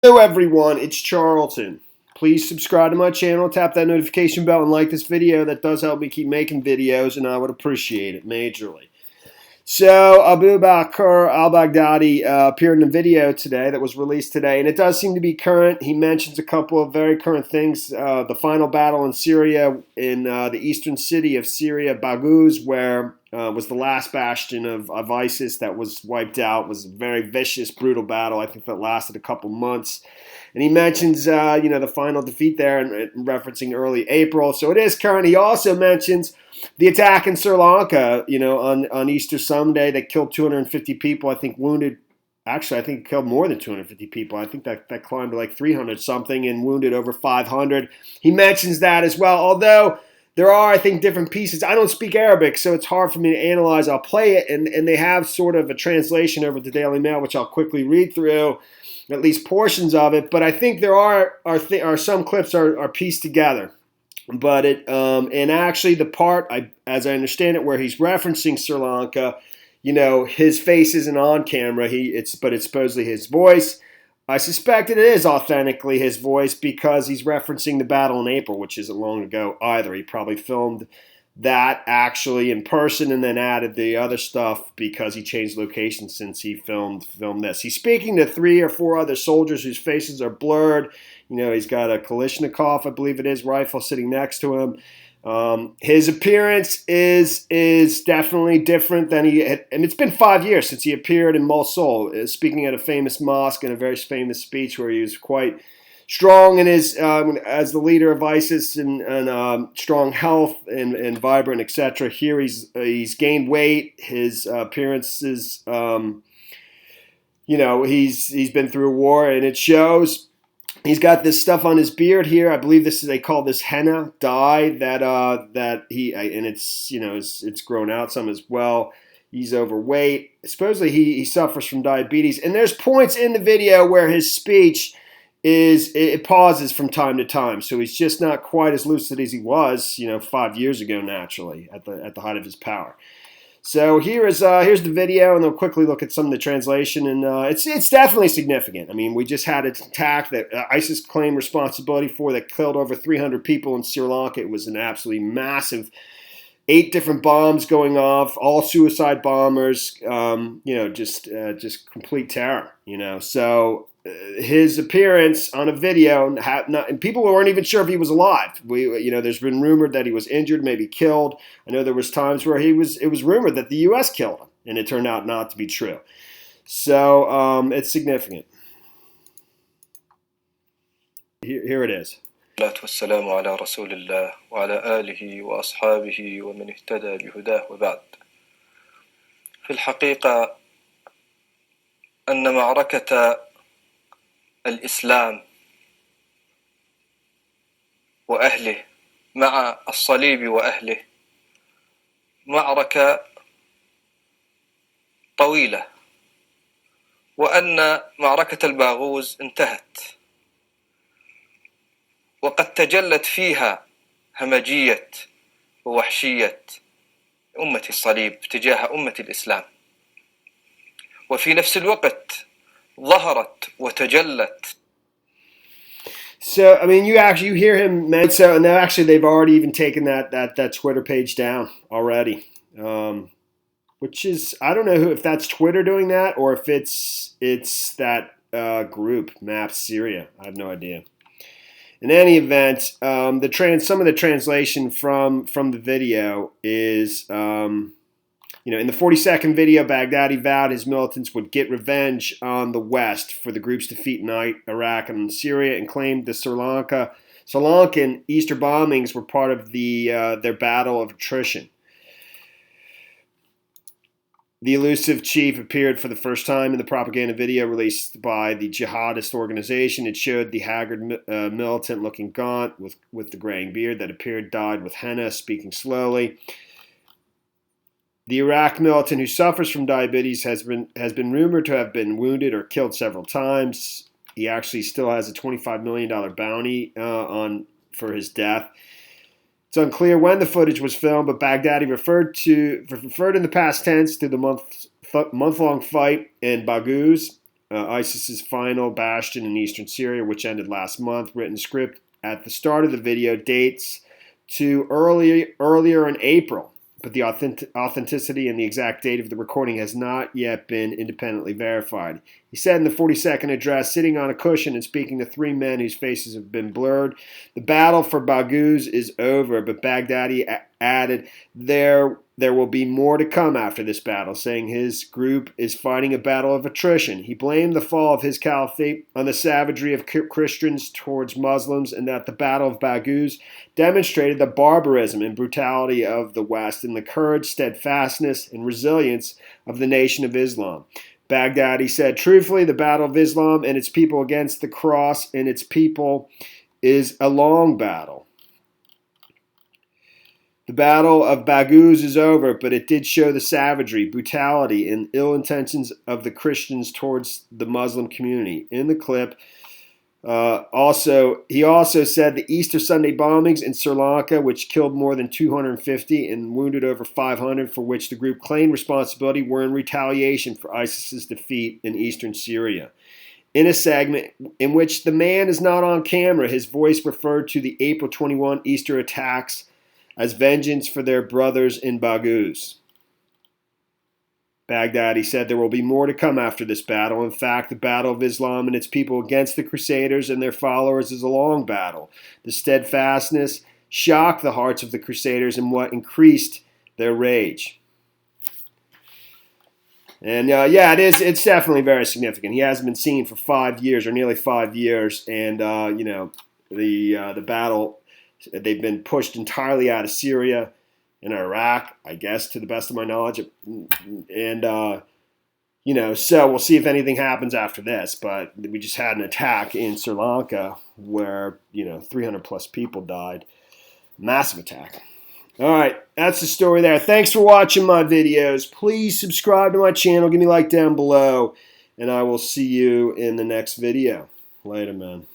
Hello everyone, it's Charlton. Please subscribe to my channel, tap that notification bell, and like this video. That does help me keep making videos, and I would appreciate it majorly. So, Abu Bakr al-Baghdadi appeared in a video today that was released today, and it does seem to be current. He mentions a couple of very current things. The final battle in Syria, in the eastern city of Syria, Baghouz, where was the last bastion of ISIS that was wiped out. It was a very vicious, brutal battle. I think that lasted a couple months. And he mentions, the final defeat there, and referencing early April. So it is current. He also mentions the attack in Sri Lanka, on Easter Sunday that killed 250 people. I think wounded. Actually, I think it killed more than 250 people. I think that climbed to like 300 something and wounded over 500. He mentions that as well. Although there are, I think, different pieces. I don't speak Arabic, so it's hard for me to analyze. I'll play it, and they have sort of a translation over the Daily Mail, which I'll quickly read through, at least portions of it. But I think there are some clips are pieced together. But and actually the part, as I understand it, where he's referencing Sri Lanka, his face isn't on camera. But it's supposedly his voice. I suspect it is authentically his voice because he's referencing the battle in April, which isn't long ago either. He probably filmed that actually in person and then added the other stuff because he changed location since he filmed this. He's speaking to 3 or 4 other soldiers whose faces are blurred. He's got a Kalashnikov, I believe it is, rifle sitting next to him. His appearance is definitely different than he had, and it's been 5 years since he appeared in Mosul, speaking at a famous mosque in a very famous speech where he was quite strong in his as the leader of ISIS and strong health and vibrant, etc. Here he's gained weight. His appearances, he's been through a war and it shows. He's got this stuff on his beard here. I believe they call this henna dye that he and it's grown out some as well. He's overweight. Supposedly he suffers from diabetes. And there's points in the video where his speech it pauses from time to time. So he's just not quite as lucid as he was, 5 years ago, naturally, at the height of his power. So here's the video, and they'll quickly look at some of the translation, and it's definitely significant. I mean, we just had an attack that ISIS claimed responsibility for that killed over 300 people in Sri Lanka. It was an absolutely massive 8 different bombs going off, all suicide bombers. Just complete terror. So his appearance on a video, and people weren't even sure if he was alive. There's been rumored that he was injured, maybe killed. I know there was times where it was rumored that the U.S. killed him, and it turned out not to be true. So it's significant. Here it is. والسلام على رسول الله وعلى آله وأصحابه ومن اهتدى بهداه وبعد. في الحقيقة أن معركة الإسلام وأهله مع الصليب وأهله معركة طويلة، وأن معركة الباغوز انتهت، وقد تجلت فيها همجية ووحشية أمة الصليب تجاه أمة الإسلام، وفي نفس الوقت ظهرت وتجلت. So I mean, you hear him mention. So, and actually, they've already even taken that Twitter page down already, which is, I don't know if that's Twitter doing that or if it's that group Maps Syria. I have no idea. In any event, some of the translation from the video is. In the 40-second video, Baghdadi vowed his militants would get revenge on the West for the group's defeat in Iraq and Syria, and claimed the Sri Lankan Easter bombings were part of their battle of attrition. The elusive chief appeared for the first time in the propaganda video released by the jihadist organization. It showed the haggard militant looking gaunt with the graying beard that appeared dyed with henna, speaking slowly. The Iraq militant who suffers from diabetes has been rumored to have been wounded or killed several times. He actually still has a $25 million bounty for his death. It's unclear when the footage was filmed, but Baghdadi referred in the past tense to the month-long fight in Baghouz. ISIS's final bastion in eastern Syria, which ended last month. Written script at the start of the video dates to earlier in April, but the authenticity and the exact date of the recording has not yet been independently verified. He said in the 40-second address, sitting on a cushion and speaking to three men whose faces have been blurred, "The battle for Baghouz is over," but Baghdadi added, there will be more to come after this battle, saying his group is fighting a battle of attrition. He blamed the fall of his caliphate on the savagery of Christians towards Muslims, and that the Battle of Baghouz demonstrated the barbarism and brutality of the West and the courage, steadfastness, and resilience of the Nation of Islam. Baghdadi said, truthfully, the Battle of Islam and its people against the cross and its people is a long battle. The Battle of Baghouz is over, but it did show the savagery, brutality, and ill intentions of the Christians towards the Muslim community. In the clip, he also said the Easter Sunday bombings in Sri Lanka, which killed more than 250 and wounded over 500, for which the group claimed responsibility, were in retaliation for ISIS's defeat in eastern Syria. In a segment in which the man is not on camera, his voice referred to the April 21 Easter attacks as vengeance for their brothers in Baghouz. Baghdadi said there will be more to come after this battle. In fact, the Battle of Islam and its people against the Crusaders and their followers is a long battle. The steadfastness shocked the hearts of the Crusaders and what increased their rage. And it's definitely very significant. He hasn't been seen for 5 years, or nearly 5 years, and the battle. They've been pushed entirely out of Syria and Iraq, I guess, to the best of my knowledge. And, so we'll see if anything happens after this. But we just had an attack in Sri Lanka where, 300 plus people died. Massive attack. All right, that's the story there. Thanks for watching my videos. Please subscribe to my channel. Give me a like down below. And I will see you in the next video. Later, man.